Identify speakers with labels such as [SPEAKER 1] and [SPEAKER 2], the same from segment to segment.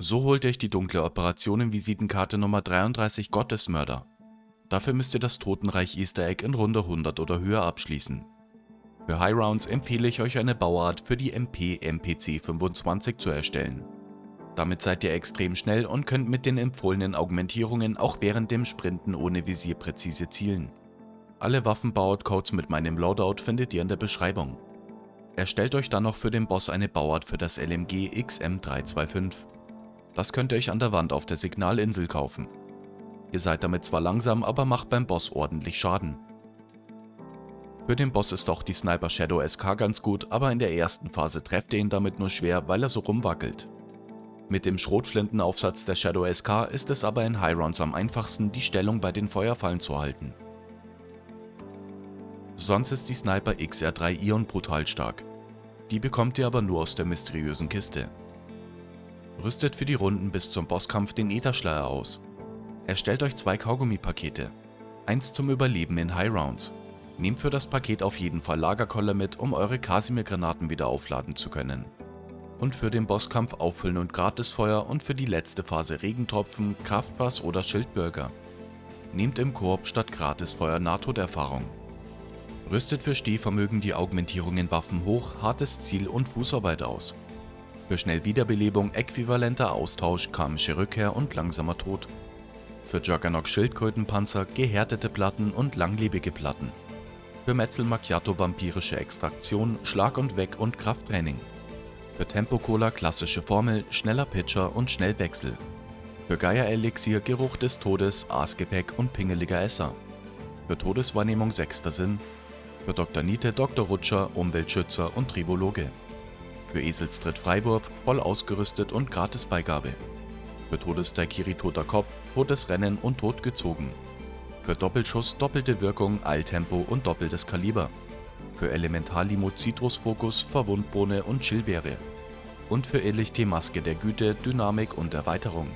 [SPEAKER 1] So holt euch die dunkle Operation in Visitenkarte Nummer 33 Gottesmörder. Dafür müsst ihr das Totenreich Easter Egg in Runde 100 oder höher abschließen. Für High Rounds empfehle ich euch eine Bauart für die MP-MPC25 zu erstellen. Damit seid ihr extrem schnell und könnt mit den empfohlenen Augmentierungen auch während dem Sprinten ohne Visier präzise zielen. Alle Waffenbauart-Codes mit meinem Loadout findet ihr in der Beschreibung. Erstellt euch dann noch für den Boss eine Bauart für das LMG XM325. Das könnt ihr euch an der Wand auf der Signalinsel kaufen. Ihr seid damit zwar langsam, aber macht beim Boss ordentlich Schaden. Für den Boss ist auch die Sniper Shadow SK ganz gut, aber in der ersten Phase trefft ihr ihn damit nur schwer, weil er so rumwackelt. Mit dem Schrotflintenaufsatz der Shadow SK ist es aber in High Rounds am einfachsten, die Stellung bei den Feuerfallen zu halten. Sonst ist die Sniper XR3 Ion brutal stark. Die bekommt ihr aber nur aus der mysteriösen Kiste. Rüstet für die Runden bis zum Bosskampf den Ätherschleier aus. Erstellt euch 2 Kaugummi-Pakete. Eins zum Überleben in High Rounds. Nehmt für das Paket auf jeden Fall Lagerkoller mit, um eure Kasimir-Granaten wieder aufladen zu können. Und für den Bosskampf Auffüllen und Gratisfeuer und für die letzte Phase Regentropfen, Kraftwas oder Schildbürger. Nehmt im Koop statt Gratisfeuer Nahtoderfahrung. Rüstet für Stehvermögen die Augmentierung in Waffen hoch, hartes Ziel und Fußarbeit aus. Für Schnellwiederbelebung äquivalenter Austausch, karmische Rückkehr und langsamer Tod. Für Juggernog Schildkrötenpanzer, gehärtete Platten und langlebige Platten. Für Metzel Macchiato vampirische Extraktion, Schlag und Weg und Krafttraining. Für Tempo Cola klassische Formel, schneller Pitcher und Schnellwechsel. Für Gaia Elixier Geruch des Todes, Aasgepäck und pingeliger Esser. Für Todeswahrnehmung sechster Sinn. Für Dr. Niete Dr. Rutscher, Umweltschützer und Tribologe. Für Eselstritt Freiwurf, voll ausgerüstet und Gratisbeigabe. Für Todesdaikiri toter Kopf, totes Rennen und totgezogen. Für Doppelschuss, doppelte Wirkung, Eiltempo und doppeltes Kaliber. Für Elementarlimo Zitrusfokus, Verwundbohne und Chillbeere. Und für Illichte Maske der Güte, Dynamik und Erweiterung.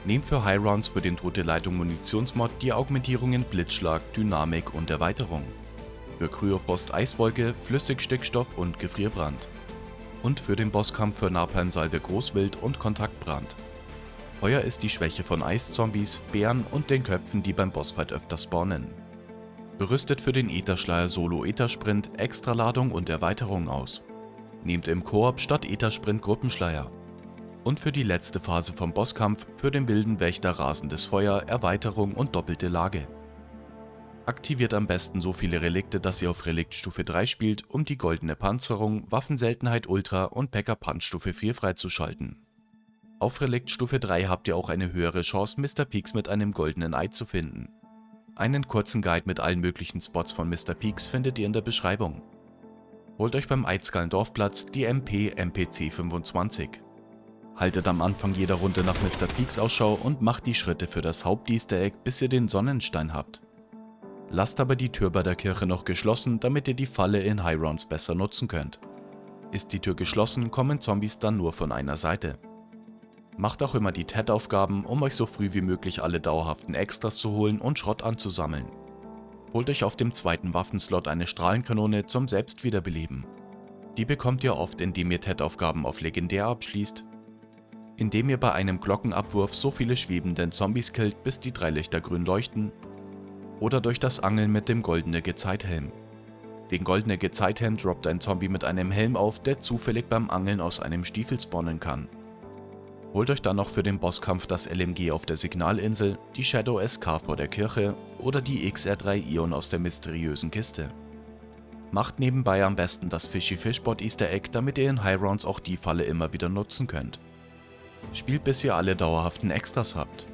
[SPEAKER 1] Nehmt für High Rounds für den Tote Leitung Munitionsmod die Augmentierungen Blitzschlag, Dynamik und Erweiterung. Für Kryophost Eiswolke, Flüssigstickstoff und Gefrierbrand. Und für den Bosskampf für Napalmsalve Großwild und Kontaktbrand. Feuer ist die Schwäche von Eiszombies, Bären und den Köpfen, die beim Bossfight öfter spawnen. Rüstet für den Ätherschleier Solo Äthersprint Extraladung und Erweiterung aus. Nehmt im Koop statt Äthersprint Gruppenschleier. Und für die letzte Phase vom Bosskampf für den wilden Wächter rasendes Feuer, Erweiterung und doppelte Lage. Aktiviert am besten so viele Relikte, dass ihr auf Relikt Stufe 3 spielt, um die goldene Panzerung, Waffenseltenheit Ultra und Packer Punch Stufe 4 freizuschalten. Auf Relikt Stufe 3 habt ihr auch eine höhere Chance, Mr. Peaks mit einem goldenen Ei zu finden. Einen kurzen Guide mit allen möglichen Spots von Mr. Peaks findet ihr in der Beschreibung. Holt euch beim Eizskallen-Dorfplatz die MP-MPC25. Haltet am Anfang jeder Runde nach Mr. Peaks Ausschau und macht die Schritte für das Haupt-Easter Egg, bis ihr den Sonnenstein habt. Lasst aber die Tür bei der Kirche noch geschlossen, damit ihr die Falle in High Rounds besser nutzen könnt. Ist die Tür geschlossen, kommen Zombies dann nur von einer Seite. Macht auch immer die TED-Aufgaben, um euch so früh wie möglich alle dauerhaften Extras zu holen und Schrott anzusammeln. Holt euch auf dem zweiten Waffenslot eine Strahlenkanone zum Selbstwiederbeleben. Die bekommt ihr oft, indem ihr TED-Aufgaben auf Legendär abschließt, indem ihr bei einem Glockenabwurf so viele schwebenden Zombies killt, bis die 3 Lichter grün leuchten, oder durch das Angeln mit dem goldenen Gezeithelm. Den goldenen Gezeithelm droppt ein Zombie mit einem Helm auf, der zufällig beim Angeln aus einem Stiefel spawnen kann. Holt euch dann noch für den Bosskampf das LMG auf der Signalinsel, die Shadow SK vor der Kirche oder die XR3 Ion aus der mysteriösen Kiste. Macht nebenbei am besten das Fishy Fishbot Easter Egg, damit ihr in High Rounds auch die Falle immer wieder nutzen könnt. Spielt bis ihr alle dauerhaften Extras habt.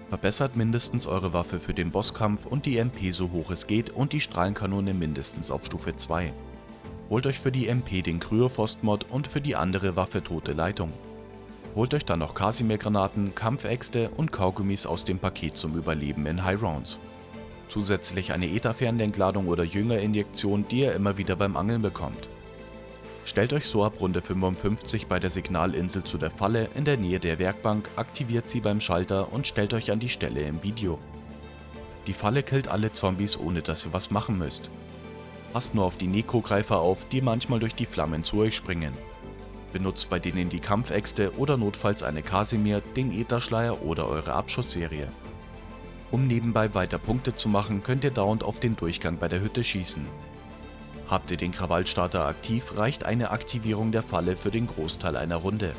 [SPEAKER 1] Verbessert mindestens eure Waffe für den Bosskampf und die MP so hoch es geht und die Strahlenkanone mindestens auf Stufe 2. Holt euch für die MP den Kryophost-Mod und für die andere Waffe Tote Leitung. Holt euch dann noch Kasimir-Granaten, Kampfäxte und Kaugummis aus dem Paket zum Überleben in High Rounds. Zusätzlich eine Äther-Fernlenkladung oder Jüngerinjektion, die ihr immer wieder beim Angeln bekommt. Stellt euch so ab Runde 55 bei der Signalinsel zu der Falle in der Nähe der Werkbank, aktiviert sie beim Schalter und stellt euch an die Stelle im Video. Die Falle killt alle Zombies, ohne dass ihr was machen müsst. Passt nur auf die Nekrogreifer auf, die manchmal durch die Flammen zu euch springen. Benutzt bei denen die Kampfäxte oder notfalls eine Kasimir, den Ätherschleier oder eure Abschussserie. Um nebenbei weiter Punkte zu machen, könnt ihr dauernd auf den Durchgang bei der Hütte schießen. Habt ihr den Krawallstarter aktiv, reicht eine Aktivierung der Falle für den Großteil einer Runde.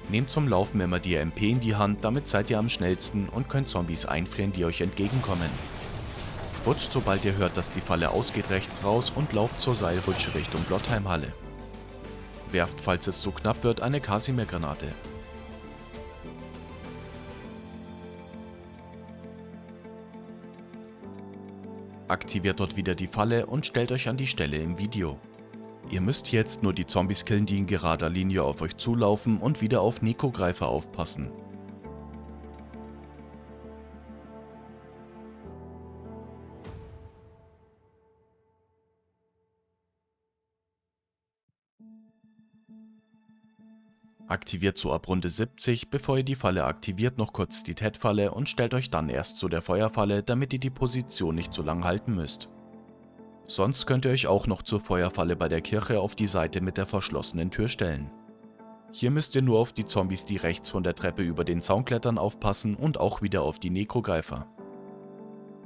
[SPEAKER 1] Nehmt zum Laufen immer die MP in die Hand, damit seid ihr am schnellsten und könnt Zombies einfrieren, die euch entgegenkommen. Rutscht, sobald ihr hört, dass die Falle ausgeht, rechts raus und lauft zur Seilrutsche Richtung Blotheim-Halle. Werft, falls es zu knapp wird, eine Kasimir-Granate. Aktiviert dort wieder die Falle und stellt euch an die Stelle im Video. Ihr müsst jetzt nur die Zombies killen, die in gerader Linie auf euch zulaufen und wieder auf Nekrogreifer aufpassen. Aktiviert so ab Runde 70, bevor ihr die Falle aktiviert, noch kurz die TED-Falle und stellt euch dann erst zu der Feuerfalle, damit ihr die Position nicht so lang halten müsst. Sonst könnt ihr euch auch noch zur Feuerfalle bei der Kirche auf die Seite mit der verschlossenen Tür stellen. Hier müsst ihr nur auf die Zombies, die rechts von der Treppe über den Zaun klettern, aufpassen und auch wieder auf die Nekrogreifer.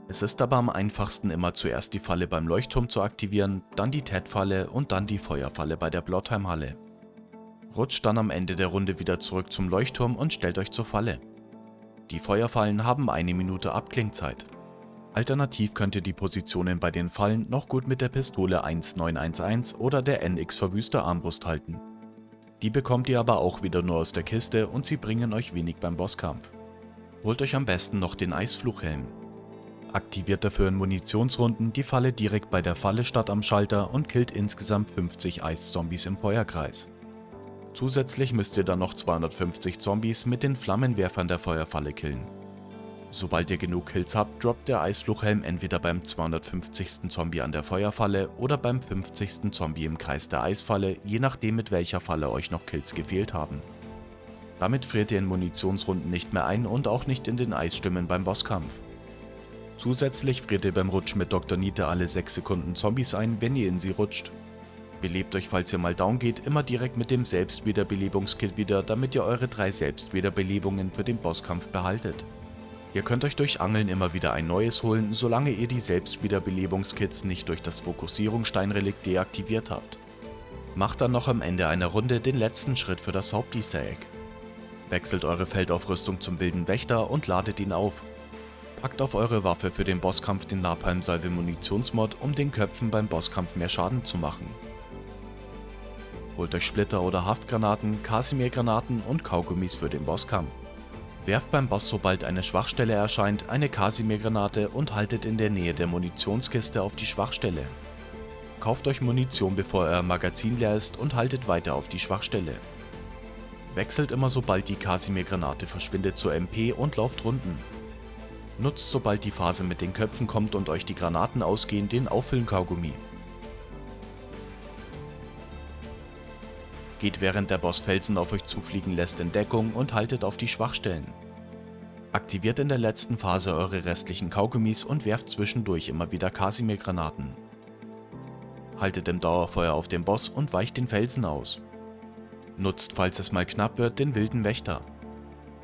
[SPEAKER 1] Es ist aber am einfachsten, immer zuerst die Falle beim Leuchtturm zu aktivieren, dann die TED-Falle und dann die Feuerfalle bei der Blotheim-Halle. Rutscht dann am Ende der Runde wieder zurück zum Leuchtturm und stellt euch zur Falle. Die Feuerfallen haben 1 Minute Abklingzeit. Alternativ könnt ihr die Positionen bei den Fallen noch gut mit der Pistole 1911 oder der NX Verwüster Armbrust halten. Die bekommt ihr aber auch wieder nur aus der Kiste und sie bringen euch wenig beim Bosskampf. Holt euch am besten noch den Eisfluchhelm. Aktiviert dafür in Munitionsrunden die Falle direkt bei der Falle statt am Schalter und killt insgesamt 50 Eiszombies im Feuerkreis. Zusätzlich müsst ihr dann noch 250 Zombies mit den Flammenwerfern der Feuerfalle killen. Sobald ihr genug Kills habt, droppt der Eisfluchhelm entweder beim 250. Zombie an der Feuerfalle oder beim 50. Zombie im Kreis der Eisfalle, je nachdem mit welcher Falle euch noch Kills gefehlt haben. Damit friert ihr in Munitionsrunden nicht mehr ein und auch nicht in den Eisstimmen beim Bosskampf. Zusätzlich friert ihr beim Rutschen mit Dr. Niete alle 6 Sekunden Zombies ein, wenn ihr in sie rutscht. Belebt euch, falls ihr mal down geht, immer direkt mit dem Selbstwiederbelebungskit wieder, damit ihr eure 3 Selbstwiederbelebungen für den Bosskampf behaltet. Ihr könnt euch durch Angeln immer wieder ein neues holen, solange ihr die Selbstwiederbelebungskits nicht durch das Fokussierungssteinrelikt deaktiviert habt. Macht dann noch am Ende einer Runde den letzten Schritt für das Haupt-Easter Egg. Wechselt eure Feldaufrüstung zum Wilden Wächter und ladet ihn auf. Packt auf eure Waffe für den Bosskampf den Napalm-Salve-Munitionsmod, um den Köpfen beim Bosskampf mehr Schaden zu machen. Holt euch Splitter oder Haftgranaten, Kasimir-Granaten und Kaugummis für den Bosskampf. Werft beim Boss, sobald eine Schwachstelle erscheint, eine Kasimir-Granate und haltet in der Nähe der Munitionskiste auf die Schwachstelle. Kauft euch Munition, bevor euer Magazin leer ist und haltet weiter auf die Schwachstelle. Wechselt immer, sobald die Kasimir-Granate verschwindet, zur MP und lauft Runden. Nutzt, sobald die Phase mit den Köpfen kommt und euch die Granaten ausgehen, den Auffüllen-Kaugummi. Geht, während der Boss Felsen auf euch zufliegen lässt, in Deckung und haltet auf die Schwachstellen. Aktiviert in der letzten Phase eure restlichen Kaugummis und werft zwischendurch immer wieder Kasimir-Granaten. Haltet im Dauerfeuer auf den Boss und weicht den Felsen aus. Nutzt, falls es mal knapp wird, den Wilden Wächter.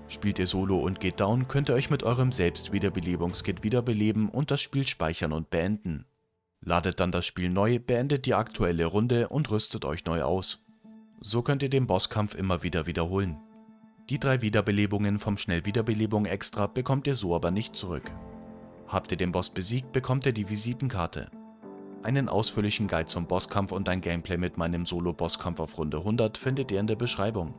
[SPEAKER 1] Spielt ihr Solo und geht down, könnt ihr euch mit eurem Selbstwiederbelebungskit wiederbeleben und das Spiel speichern und beenden. Ladet dann das Spiel neu, beendet die aktuelle Runde und rüstet euch neu aus. So könnt ihr den Bosskampf immer wieder wiederholen. Die 3 Wiederbelebungen vom Schnellwiederbelebung extra bekommt ihr so aber nicht zurück. Habt ihr den Boss besiegt, bekommt ihr die Visitenkarte. Einen ausführlichen Guide zum Bosskampf und ein Gameplay mit meinem Solo-Bosskampf auf Runde 100 findet ihr in der Beschreibung.